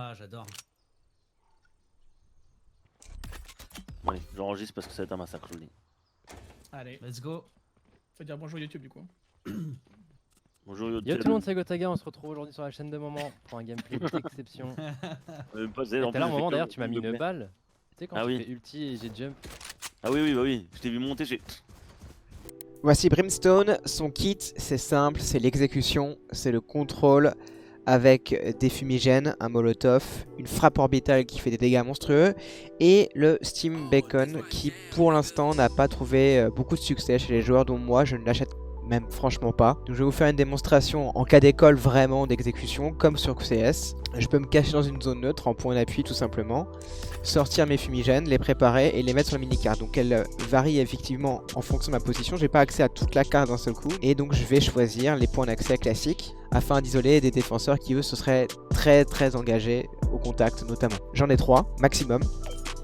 Ah, j'adore. Allez, j'enregistre parce que ça va être un massacre, je vous le dis. Allez, Let's go. faut dire bonjour YouTube du coup. Bonjour Yo YouTube. tout le monde, c'est Gotaga, on se retrouve aujourd'hui sur la chaîne de Moment pour un gameplay d'exception. Pas, Tout à l'heure, Moment, d'ailleurs, tu m'as mis une balle. Tu sais, quand Ah tu oui. fais ulti et j'ai jump. Ah oui, oui, bah oui, je t'ai vu monter, j'ai... Voici Brimstone, son kit c'est simple, c'est l'exécution, c'est le contrôle avec des fumigènes, un molotov, une frappe orbitale qui fait des dégâts monstrueux et le Steam Bacon qui pour l'instant n'a pas trouvé beaucoup de succès chez les joueurs dont moi je ne l'achète même franchement pas. Donc je vais vous faire une démonstration en cas d'école vraiment d'exécution comme sur CS. Je peux me cacher dans une zone neutre en point d'appui tout simplement, sortir mes fumigènes, les préparer et les mettre sur la mini-carte. Donc elle varie effectivement en fonction de ma position, j'ai pas accès à toute la carte d'un seul coup et donc je vais choisir les points d'accès classiques afin d'isoler des défenseurs qui eux se seraient très engagés au contact notamment. J'en ai 3 maximum.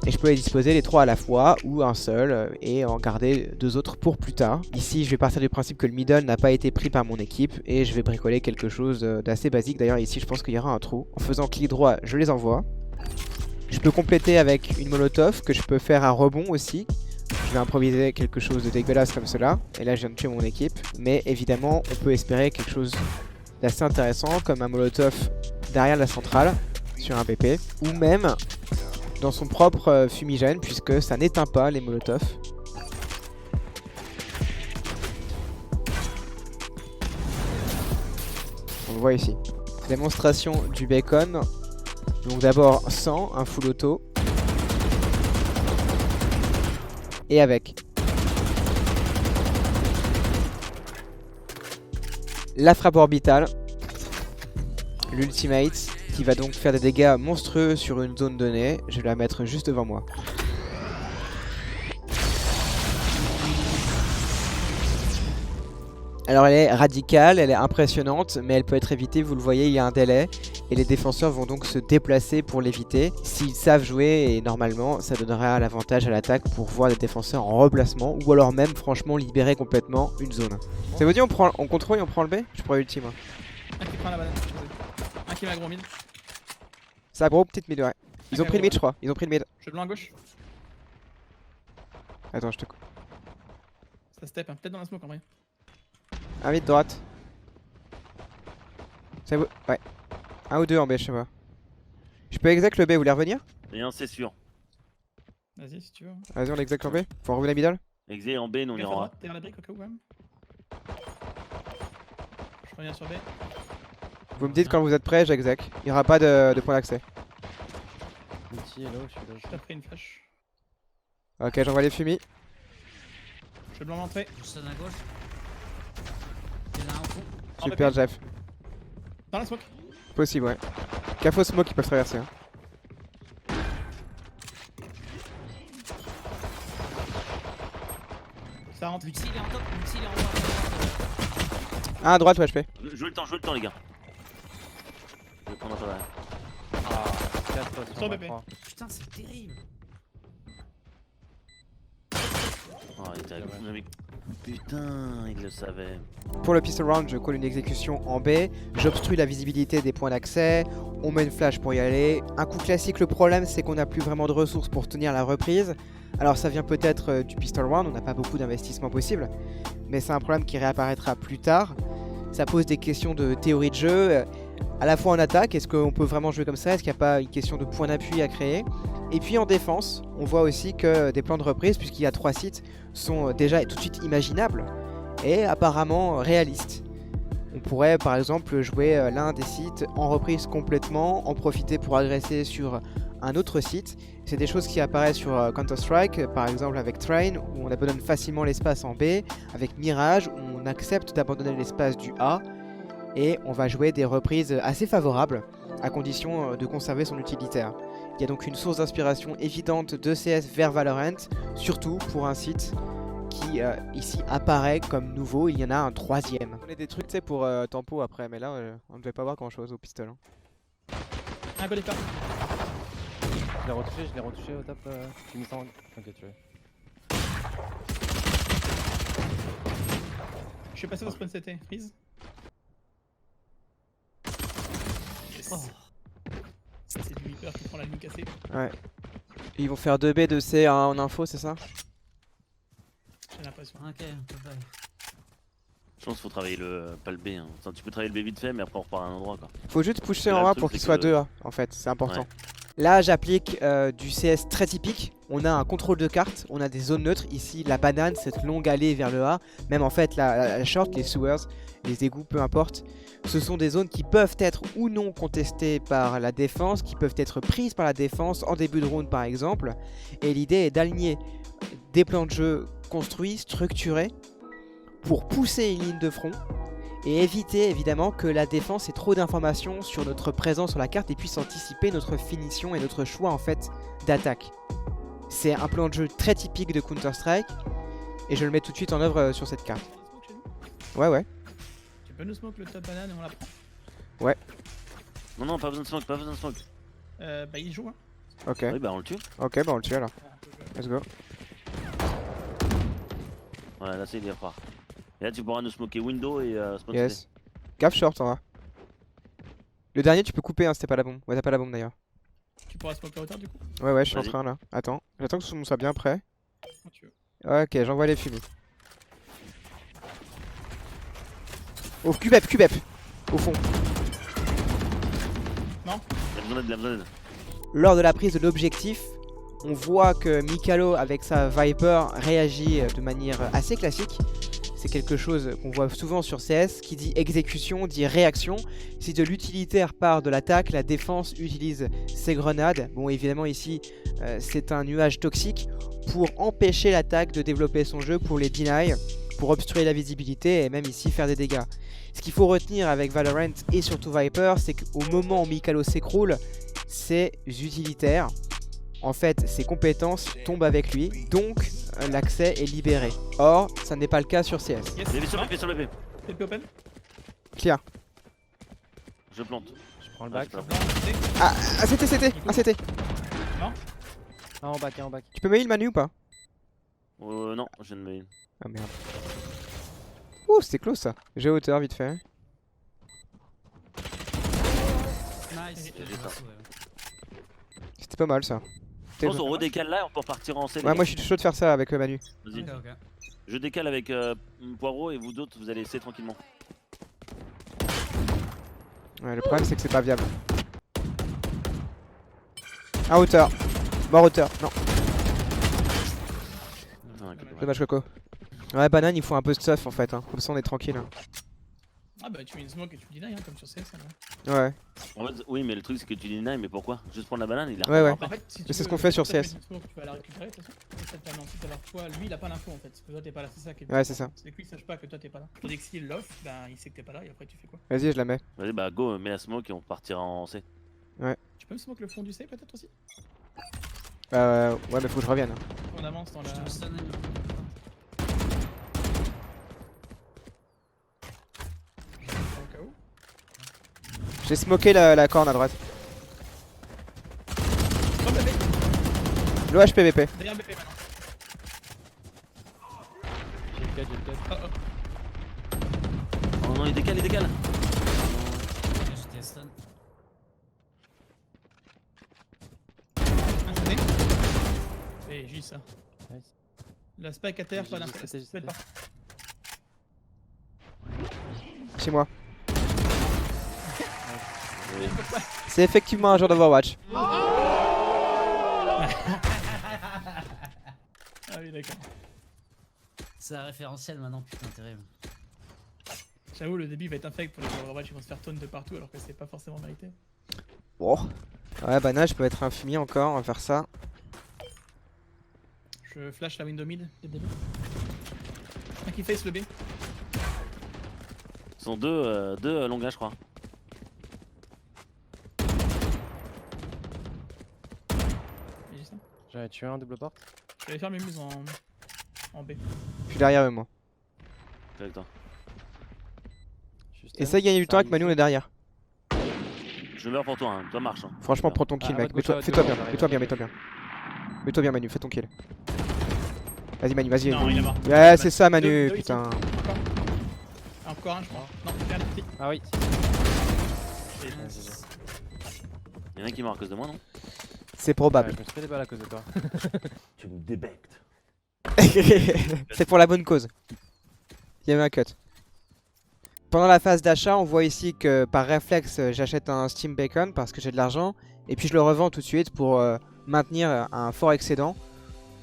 Et je peux les disposer les 3 à la fois ou un seul et en garder 2 autres pour plus tard. Ici je vais partir du principe que le middle n'a pas été pris par mon équipe et je vais bricoler quelque chose d'assez basique. D'ailleurs ici je pense qu'il y aura un trou. En faisant clic droit je les envoie. Je peux compléter avec une molotov que je peux faire à rebond aussi. Je vais improviser quelque chose de dégueulasse comme cela. Et là je viens de tuer mon équipe. Mais évidemment on peut espérer quelque chose d'assez intéressant comme un molotov derrière la centrale sur un BP. Ou même dans son propre fumigène puisque ça n'éteint pas les molotovs. On le voit ici. Démonstration du bacon. Donc d'abord sans, un full auto. Et avec. La frappe orbitale. L'ultimate qui va donc faire des dégâts monstrueux sur une zone donnée. Je vais la mettre juste devant moi. Alors elle est radicale, elle est impressionnante, mais elle peut être évitée, vous le voyez, il y a un délai. Et les défenseurs vont donc se déplacer pour l'éviter. S'ils savent jouer, et normalement, ça donnera l'avantage à l'attaque pour voir des défenseurs en replacement. Ou alors même, franchement, libérer complètement une zone. Ça vous dit, on contrôle et on prend le B? Je prends ultime. Un qui prend la banane. Un qui met gros mid. Ça gros, petite mid, ouais. Ils ont Ok, pris le mid, ouais. je crois. Ils ont pris le mid. Je le blanc à gauche. Attends, je te coupe. Ça step, hein. Peut-être dans la smoke en vrai. Un mid droite. Ça vous... Ouais. Un ou deux en B, je sais pas. Je peux exec le B, vous voulez revenir? Rien, c'est sûr. Vas-y si tu veux. Vas-y, on exec en B. Faut revenir middle. Exé en B, nous on Gaffe à ira. droite, derrière la brique au cas où quand même. Je reviens sur B. Vous me dites quand vous êtes prêts, j'exec. Il n'y aura pas de point d'accès. Ulti, hello, je suis là. Je t'ai pris une flash. Ok, j'envoie les fumis. Je vais blanc l'entrée. Je sonne à gauche. Il y en a un au fond. Super, Jeff. Dans la smoke. Possible, ouais. Cafo smoke, ils peuvent traverser. Hein. Ça rentre. L'ulti il est en top, l'ulti il est en bas. Ah, à droite, ouais, je fais. Jouez le temps, les gars. Je vais prendre un peu là. Ah, 4 Sur sur BP. 3. Putain, c'est terrible. Oh, il était avec mon ami. Putain, il le savait. Pour le pistol round, je colle une exécution en B. J'obstrue la visibilité des points d'accès. On met une flash pour y aller. Un coup classique, le problème, c'est qu'on n'a plus vraiment de ressources pour tenir la reprise. Alors ça vient peut-être du pistol round, on n'a pas beaucoup d'investissement possible. Mais c'est un problème qui réapparaîtra plus tard. Ça pose des questions de théorie de jeu. À la fois en attaque, est-ce qu'on peut vraiment jouer comme ça? Est-ce qu'il n'y a pas une question de point d'appui à créer? Et puis en défense, on voit aussi que des plans de reprise, puisqu'il y a 3 sites, sont déjà tout de suite imaginables et apparemment réalistes. On pourrait par exemple jouer l'un des sites en reprise complètement, en profiter pour agresser sur un autre site. C'est des choses qui apparaissent sur Counter-Strike, par exemple avec Train, où on abandonne facilement l'espace en B, avec Mirage, où on accepte d'abandonner l'espace du A, et on va jouer des reprises assez favorables, à condition de conserver son utilitaire. Il y a donc une source d'inspiration évidente de CS vers Valorant, surtout pour un site qui ici apparaît comme nouveau. Il y en a un troisième. On a des trucs, tu sais, pour tempo après, mais là on ne devait pas voir grand chose au pistolet. Un go départ. Je l'ai retouché au top. Tu me sens. Ok, tu veux. Je suis passé au spawn CT. Freeze. Yes. Oh. Ça c'est du sniper qui prend la ligne cassée. Ouais. Et ils vont faire 2B, 2C en info, c'est ça? J'ai l'impression. Ok, bye. Je pense qu'il faut travailler pas le B. Hein. Enfin, tu peux travailler le B vite fait, mais après on repart à un endroit quoi. Faut juste pousser Là, en le A truc, pour c'est qu'il soit que- 2A en fait, c'est important. Ouais. Là j'applique du CS très typique. On a un contrôle de carte, on a des zones neutres. Ici la banane, cette longue allée vers le A. Même en fait la short, les sewers, les égouts, peu importe. Ce sont des zones qui peuvent être ou non contestées par la défense, qui peuvent être prises par la défense en début de round par exemple. Et l'idée est d'aligner des plans de jeu construits, structurés, pour pousser une ligne de front et éviter évidemment que la défense ait trop d'informations sur notre présence sur la carte et puisse anticiper notre finition et notre choix en fait d'attaque. C'est un plan de jeu très typique de Counter-Strike et je le mets tout de suite en œuvre sur cette carte. Tu peux nous smoke chez nous? Ouais ouais. Tu peux nous smoke le top banane et on la prend? Non, non, pas besoin de smoke, pas besoin de smoke. Bah il joue hein. Ok. Oui, bah on le tue. Ok bah on le tue alors. Let's go. Voilà, là c'est il repart. Et là tu pourras nous smoker window et smoke Yes. Gaffe short en va. Le dernier tu peux couper hein, c'était pas la bombe. Ouais t'as pas la bombe d'ailleurs. Tu pourras smoke la hauteur du coup? Ouais ouais je suis en Vas-y. train là. Attends. J'attends que tout le monde soit bien prêt. Quand tu veux. Ok j'envoie les fumées. Oh cubep cubep. Au fond. Il a besoin d'aide, il a besoin d'aide. Lors de la prise de l'objectif, on voit que Mikalo avec sa Viper réagit de manière assez classique. C'est quelque chose qu'on voit souvent sur CS, qui dit exécution, dit réaction. Si de l'utilitaire part de l'attaque, la défense utilise ses grenades. Bon évidemment ici c'est un nuage toxique pour empêcher l'attaque de développer son jeu, pour les deny, pour obstruer la visibilité et même ici faire des dégâts. Ce qu'il faut retenir avec Valorant et surtout Viper, c'est qu'au moment où Mikalo s'écroule, ses utilitaires, en fait ses compétences tombent avec lui, donc l'accès est libéré. Or, ça n'est pas le cas sur CS. Yes. BP sur BP, sur BP. TP open. Clear. Je plante. Je prends le Ah, back. je peux Blanc, CT. Ah, CT. Ah, en back, en back. Tu peux me heal Manu ou pas? Non, je viens de me. Ah merde. Ouh, c'était close ça. J'ai hauteur vite fait. Nice. J'ai ça. C'était pas mal ça. Je pense qu'on redécale là et on peut repartir en CD. Ouais, moi je suis chaud de faire ça avec Manu. Vas-y. Ok, ok. Je décale avec Poivreau et vous d'autres vous allez essayer tranquillement. Ouais, le problème c'est que c'est pas viable. À hauteur. Mort hauteur. Non, Ah, ok, ouais. dommage Coco. Ouais, banane, il faut un peu de stuff en fait. Hein. Comme ça on est tranquille. Hein. Ah bah tu mets une smoke et tu deny hein, comme sur CS. Hein. Ouais. En fait, oui, mais le truc c'est que tu dis mais pourquoi? Juste prendre la banane, il a. Ouais, ouais. En fait, si tu Mais c'est ce veux- qu'on fait sur si toi, tu CS. mets une smoke, tu vas la récupérer de toute façon. Et ça te permet ensuite d'avoir toi, lui il a pas l'info en fait. Parce que toi t'es pas là, c'est ça qui est Ouais, c'est ça. C'est que lui il sache pas que toi t'es pas là. Tandis que s'il l'off, ben il sait que t'es pas là et après tu fais quoi? Vas-y, je la mets. Vas-y, bah go, mets la smoke et on partira en C. Tu peux me smoke le fond du C peut-être aussi? Ouais, mais faut que je revienne. Hein. On avance dans la. Je te stun. Au cas où. J'ai smoké la corne à droite. Dans le BP. L'OHP BP. Derrière BP maintenant. J'ai le cut, j'ai le cut. Oh, oh. Oh non, il décale, il décale. J'étais stun. Un CD. Et j'ai ça. Nice. La spike à terre, J'ai pas dit d'info. CT, j'ai Faites CT. pas. Chez moi. Oui. C'est effectivement un joueur d'Overwatch. Ah oui d'accord. C'est un référentiel maintenant, putain, terrible. J'avoue le début va être infect pour les Overwatch, ils vont se faire taunt de partout alors que c'est pas forcément mérité. Bon. Ouais, banane, je peux être infini encore, on va faire ça. Je flash la window mid dès le début. Un qui face le B. Ils sont deux longues, je crois. Et j'ai ça. J'en ai tué un double porte. Je vais aller faire mes muses en B. Je suis derrière eux, moi. Je suis avec toi. Je suis stun. Essaye de gagner du temps avec Ça Manu, on arrive. est derrière. Je meurs pour toi, hein. Toi marche. Hein. Franchement, Alors. prends ton kill, Ah, mec. à votre gauche, Fais-toi à bien, votre mets-toi bien, gauche. mets-toi bien. Mets-toi bien, Manu, fais ton kill. Vas-y, Manu, vas-y. Non, il est mort. Ouais, c'est ça, Manu, Deux ici. putain. Encore un, je crois. Non, regarde, petit. Ah oui. Et- Nice. Y'en a un qui meurt à cause de moi, non? C'est probable. Ouais, je me suis fait des balles à cause de toi. Tu me débectes. C'est pour la bonne cause. Il y avait un cut. Pendant la phase d'achat, on voit ici que par réflexe, j'achète un Steam Bacon parce que j'ai de l'argent. Et puis je le revends tout de suite pour maintenir un fort excédent.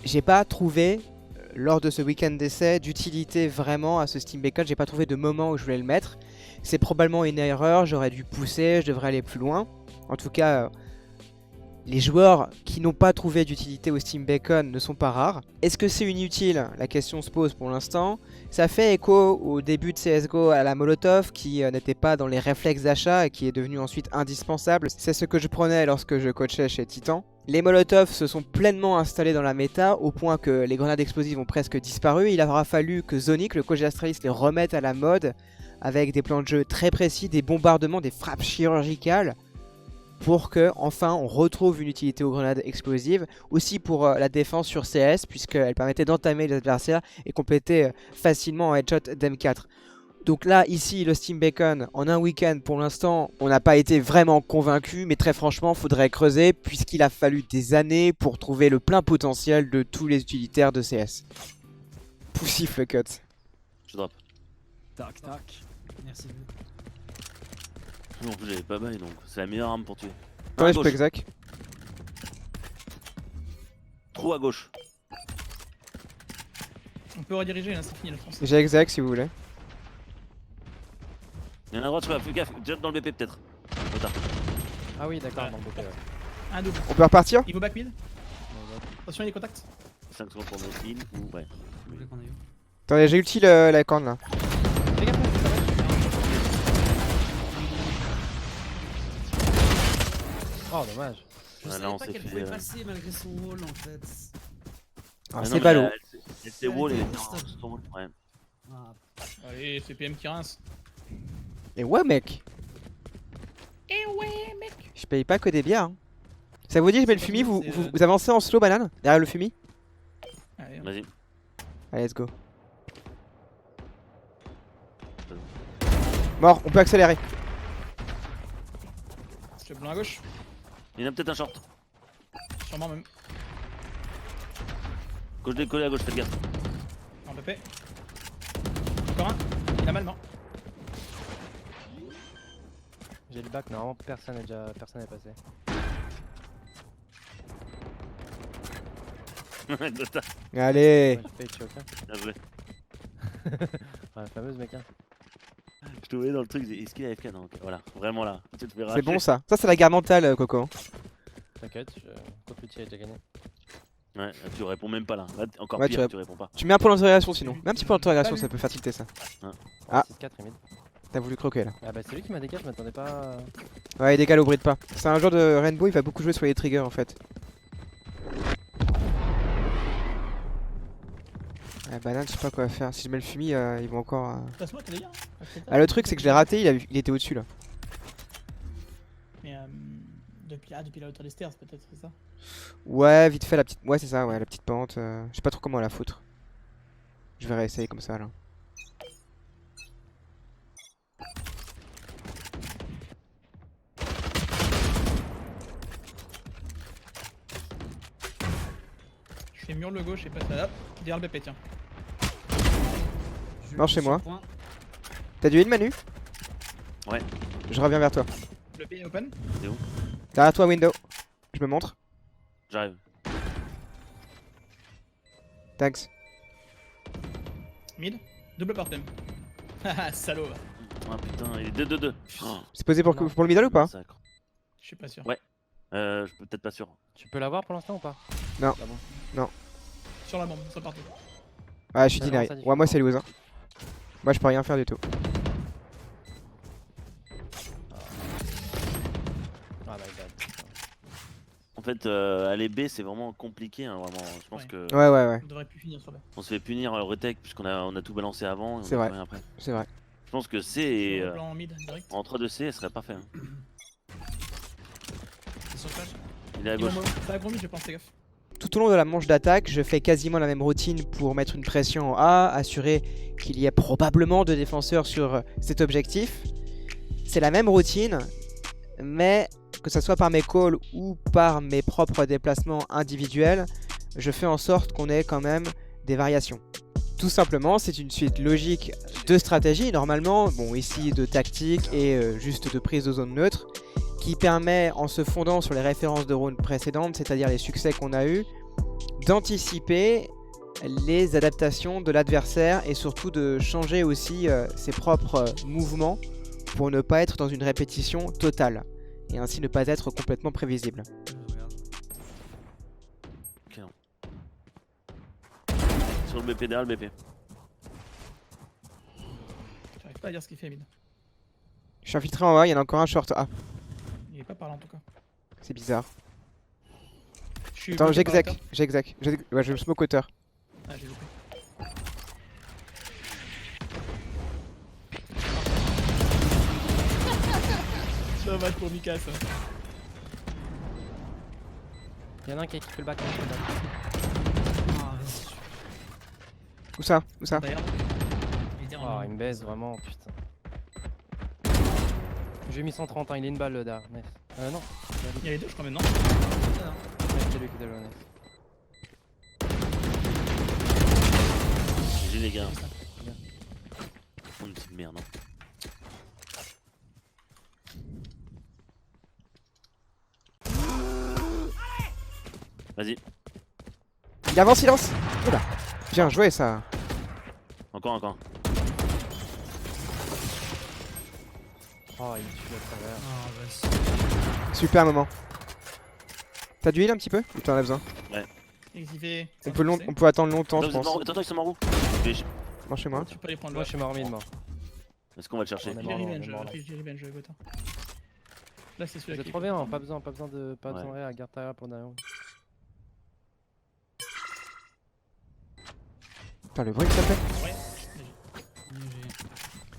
J'ai pas trouvé, lors de ce week-end d'essai, d'utilité vraiment à ce Steam Bacon. J'ai pas trouvé de moment où je voulais le mettre. C'est probablement une erreur, j'aurais dû pousser, je devrais aller plus loin. En tout cas, les joueurs qui n'ont pas trouvé d'utilité au Steam Bacon ne sont pas rares. Est-ce que c'est inutile? La question se pose pour l'instant. Ça fait écho au début de CSGO à la Molotov qui n'était pas dans les réflexes d'achat et qui est devenu ensuite indispensable. C'est ce que je prenais lorsque je coachais chez Titan. Les Molotov se sont pleinement installés dans la méta au point que les grenades explosives ont presque disparu. Il aura fallu que Zonic, le coach d'Astralis, les remette à la mode avec des plans de jeu très précis, des bombardements, des frappes chirurgicales, pour que enfin on retrouve une utilité aux grenades explosives, aussi pour la défense sur CS, puisqu'elle permettait d'entamer les adversaires et compléter facilement en headshot d'M4. Donc là, ici, le Steam Bacon, en un week-end, pour l'instant, on n'a pas été vraiment convaincu, mais très franchement, faudrait creuser, puisqu'il a fallu des années pour trouver le plein potentiel de tous les utilitaires de CS. Poussif le cut. Je drop. Tac, tac. Merci beaucoup. Non, en plus j'avais pas bail donc c'est la meilleure arme pour tuer. Ouais, À je peux gauche. exact. Trop à gauche. On peut rediriger là, c'est fini la France. J'ai exact si vous voulez. Il y en a à droite, fais gaffe, jump dans le BP peut-être. Trop tard. Ah oui, d'accord, Ouais. dans le BP, ouais. Un double. On peut repartir? Il vaut back mid. Ouais, ouais. Attention, il y a des contacts. 5 secondes pour me heal ou ouais. Vous voulez qu'on aille où? Attendez, j'ai ulti la corne là. Fais gaffe, ça va. Oh, dommage. Je Ah, savais là, on pas s'est qu'elle fait, pouvait passer malgré son wall en fait. Ah, non, c'est mais ballot. Elle s'est wall et Elle elle était était stop. en stone, ouais. Ah, Allez, c'est PM qui rince. Et ouais mec, Eh ouais, mec. je paye pas que des bières. Hein. Ça vous dit je mets le C'est fumier, pas vous, bien, vous, c'est, vous avancez en slow banane derrière le fumier. Allez, Vas-y. Allez let's go. Mort, on peut accélérer. je te blanc à gauche. Il y en a peut-être un short. Sûrement même. Gauche décollé à gauche, faites gaffe. En BP. Encore un. Il a mal mort. J'ai le bac, normalement personne n'est passé. Dota, Allez. Ouais, j'ai fait choc, hein. bien joué. Ouais, fameuse mec, hein. Je te voyais dans le truc, est-ce qu'il est AFK? Non, ok, voilà, vraiment là. Tu te fais C'est racher. bon ça. Ça c'est la guerre mentale Coco. T'inquiète, contre l'outil a déjà gagné. Ouais, tu réponds même pas là. Là, encore Ouais, pire, tu tu réponds pas. Tu mets un point d'interrogation sinon. Même un petit point d'interrogation ça peut faciliter ça. Ah. 6-4 Emile. T'as voulu croquer là. Ah bah c'est lui qui m'a dégagé, je m'attendais pas. Ouais il dégale au bruit de pas. C'est un joueur de Rainbow, il va beaucoup jouer sur les triggers en fait. Ah banane, je sais pas quoi faire. Si je mets le fumier, ils vont encore... Passe-moi, t'as des gars. Ah le truc c'est que je l'ai raté, il était au-dessus là. Mais depuis la hauteur des stairs, peut-être, c'est ça. Ouais, vite fait la petite... Ouais c'est ça, ouais, la petite pente. Je sais pas trop comment la foutre. Je vais réessayer comme ça là. Je fais mur le gauche et passe là. Derrière le BP, tiens. je Non, vais chez sur moi. le point. T'as du heal Manu? Ouais. Je reviens vers toi. Le B est open. Derrière toi window. Je me montre. J'arrive. Thanks. Mid. Double part même. Haha, salaud. Ah putain, il est 2-2-2. Oh, C'est posé pour, Non. pour le middle ou pas? massacre. Je suis pas sûr. Ouais. Je peux peut-être pas sûr. Tu peux l'avoir pour l'instant ou pas? Non. Ah bon. Sur la bombe, sur partout. Ah je suis Ah non, deny. ça dit. Ouais moi c'est lose hein. Moi je peux rien faire du tout. Ah my god. En fait, aller B c'est vraiment compliqué, hein, vraiment. Je pense Ouais. que Ouais. On devrait plus finir sur B. on se fait punir au retech puisqu'on a tout balancé avant. Et on C'est a vrai. fait rien après. C'est vrai. Je pense que C et Sur le plan mid, direct. en 3-2C, elle serait parfait. Hein. C'est sur flash. Il est à Ils vont gauche. Ça va gros mid, je pense, fais gaffe. Tout au long de la manche d'attaque, je fais quasiment la même routine pour mettre une pression en A, assurer qu'il y ait probablement deux défenseurs sur cet objectif. C'est la même routine, mais que ce soit par mes calls ou par mes propres déplacements individuels, je fais en sorte qu'on ait quand même des variations. Tout simplement, c'est une suite logique de stratégies, normalement, bon ici de tactique et juste de prise de zone neutre, qui permet, en se fondant sur les références de rounds précédentes, c'est-à-dire les succès qu'on a eus, d'anticiper les adaptations de l'adversaire et surtout de changer aussi ses propres mouvements pour ne pas être dans une répétition totale et ainsi ne pas être complètement prévisible. Regarde. Ok, non. Sur le BP, derrière le BP. J'arrive pas à dire ce qu'il fait, mid. Je suis infiltré en A, il y en a encore un short A. Il est pas par là en tout cas. C'est bizarre. Je suis Attends, bloqué par j'exec, hauteur. j'exec. Ouais, je me smoke hauteur. Ah, j'ai loupé. Dommage pour Mika ça. Y'en a un qui a kiffé le bac. Ah, vas-y. Où ça? Où ça? D'ailleurs, Il était Oh, en il me baise vraiment, putain. J'ai mis 130, hein, il est une balle derrière. Nice. Non. il y a les deux, je crois maintenant. Ouais, c'est lui qui est le nice. GG les gars. Bien. On est une petite merde, hein. Vas-y, Il avance, il lance. Oula. Bien joué ça. encore. Oh, il me tue à travers. Ah, vas-y. Super moment. T'as du heal un petit peu? Ou t'en as besoin? Et qu'il fait. On peut attendre longtemps, je pense. Attends, ils sont morts où? Non, chez moi. Tu peux aller prendre Moi, le. je suis mort mid, mort. Est-ce qu'on va le chercher? On est J'ai mort, revenge, mort, là. j'ai revenge, Gotha. Là, c'est celui-là C'est qui. trop bien, pas besoin de Ouais. réa, garde ta réa pour derrière. Putain, le bruit que ça fait. Ouais.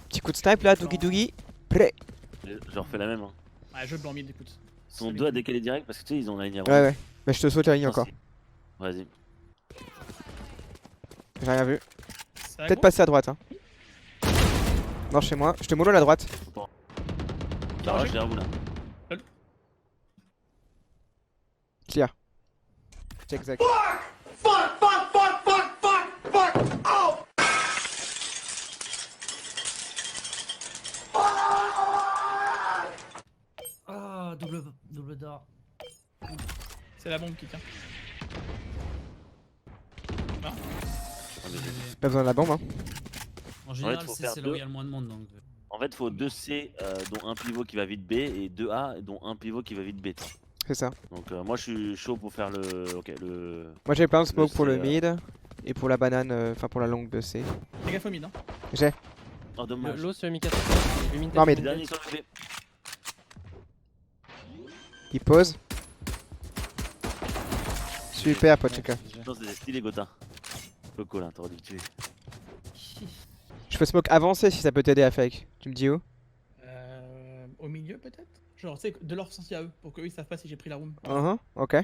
Petit coup de snipe là, Doogie Doogie. Prêt. Je refais la même. Hein. Ah, jeu blanc mid, écoute. Ils sont deux à décaler direct parce que tu sais, ils ont la ligne avant. Ouais. Bah, je te saute la ligne encore. Vas-y. J'ai rien vu. C'est Peut-être aggro. passer à droite. Hein. Non, chez moi. Je te mollo à la droite. Ah, je l'ai à vous là. Clear. Check, Zach. Ah, double d'or. C'est la bombe qui tient. Ah, mais j'ai- Pas besoin de la bombe. Hein. En général, faut c'est faire là où deux. il y a le moins de monde donc. En fait, faut 2 C dont un pivot qui va vite B et 2 A dont un pivot qui va vite B. toi. C'est ça. Donc moi je suis chaud pour faire le. Ok, le. Moi j'ai plein de smoke pour le C, mid. Et pour la banane, enfin pour la longue de C. Fais gaffe au mid, hein. Oh dommage. L'eau sur le Mika. J'ai mis une Non, tête, mais- Le dernier sur le B. Il pose. Super, Pocheka. Non, c'était stylé, Gotha. Coco là, t'aurais dû le tuer. Je peux smoke avancer si ça peut t'aider à fake. Tu me dis où? Au milieu peut-être. Genre, tu sais, de leur sens à eux, pour qu'eux ils savent pas si j'ai pris la room. Ok.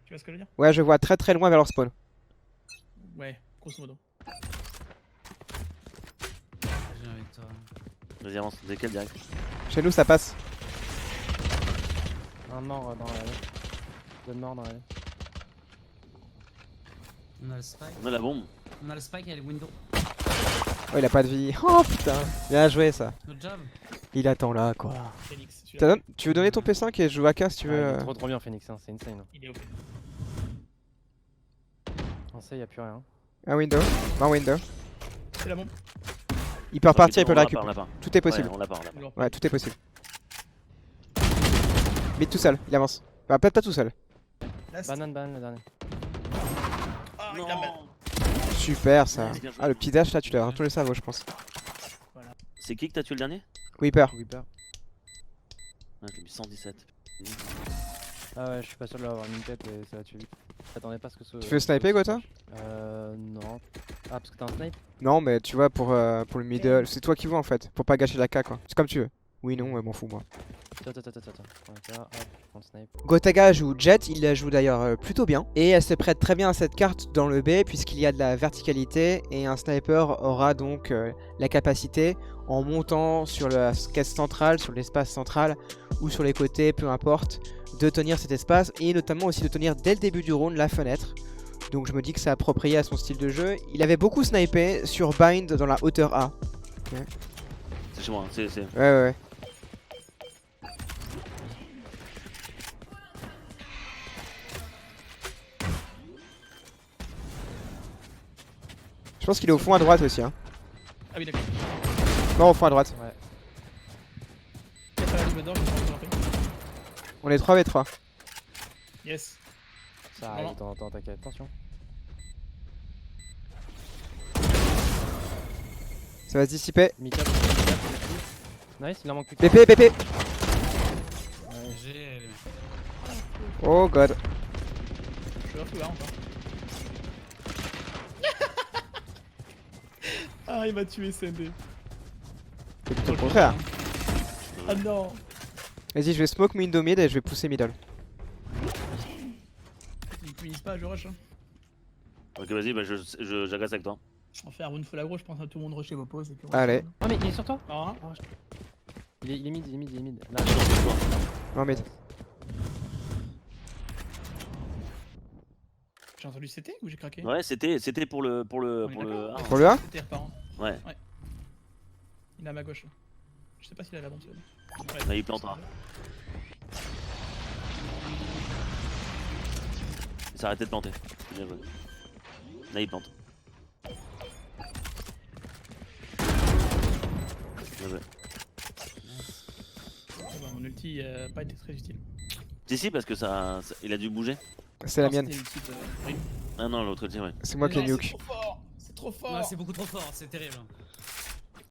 Tu vois ce que je veux dire? Ouais, je vois très très loin vers leur spawn. Ouais, grosso modo. Je viens avec toi. Vas-y, avance, décale direct. Chez nous ça passe. Un mort dans la allée. Deux morts dans la allée. On a le spike. On a la bombe. On a le spike et le window. Oh, il a pas de vie. Oh putain. Bien joué ça. Good job. Il attend là quoi. Phoenix, celui-là. Tu veux donner ton P5 et je joue AK si tu veux. Ah, il est trop bien Phoenix, hein, c'est insane. Il est OP. En C, y'a plus rien. Un window. Un window. C'est la bombe. Il peut repartir, il peut On la l'a pas, récupérer. on l'a pas. Tout est possible. Ouais, on l'a pas, on l'a pas. On leur Ouais, tout est possible. Mid tout seul, il avance. Bah, peut-être pas tout seul. Last. Banane le dernier. Ah, il Non. a mal. Super ça. Bien joué. Ah, le petit dash là, tu l'as retourné le cerveau, je pense. C'est qui que t'as tué le dernier? Weeper. Weeper. Ah, j'ai mis 117. Ah ouais, je suis pas sûr de l'avoir mis une tête et ça va tuer vite. J'attendais pas à ce que ce. Tu veux sniper, Gotha? Non. Ah, parce que t'as un snipe? Non, mais tu vois, pour le middle, c'est toi qui vois en fait. Pour pas gâcher la K quoi. C'est comme tu veux. Oui, non, m'en fous moi. Attends. Ok, hop, je prends le snipe. Gotaga joue Jet, il la joue d'ailleurs plutôt bien. Et elle se prête très bien à cette carte dans le B, puisqu'il y a de la verticalité. Et un sniper aura donc la capacité, en montant sur la caisse centrale, sur l'espace central, ou sur les côtés, peu importe, de tenir cet espace et notamment aussi de tenir dès le début du round la fenêtre. Donc je me dis que c'est approprié à son style de jeu. Il avait beaucoup snipé sur Bind dans la hauteur A. C'est chez moi, c'est. Ouais. Je pense qu'il est au fond à droite aussi. Hein. Ah oui, d'accord. Non, au fond à droite. Ouais. Il y a pas la double d'or, je vais te rappeler. On est 3v3. Yes. Ça arrive dans ta quête, attention. Ça va se dissiper. Mika, nice, il en manque plus que PP, PP. Ouais. J'ai les mecs. Oh god. Je suis off là encore. Ah, il m'a tué SND. C'est plutôt le contraire. Ah non. Vas-y, je vais smoke window mid et je vais pousser middle. Ils finissent pas, je rush. Hein. Ok, vas-y, bah j'agresse avec toi. On fait un round full aggro, je pense à tout le monde rusher vos pauses. Et puis on Allez. Oh mais il est sur toi. Ah, Oh, il est mid, il est mid, il est mid. Là. Non mid. j'ai entendu CT ou j'ai craqué? Ouais, c'était pour le. On est d'accord Ah, Pour le 1 CT repart. Hein. ouais. Il est à ma gauche. Là. Je sais pas s'il a la bombe. Ouais, Là, il plantera. Il s'est arrêté de planter. Bien joué. Là, il plante. Bien joué. Bah, mon ulti a pas été très utile. Si, parce que il a dû bouger. C'est la Non, mienne. c'était l'ulti de Rim. Ah non, l'autre ulti, ouais. C'est moi qui ai Non, nuke. C'est trop fort. C'est trop fort. Ouais, c'est beaucoup trop fort, c'est terrible.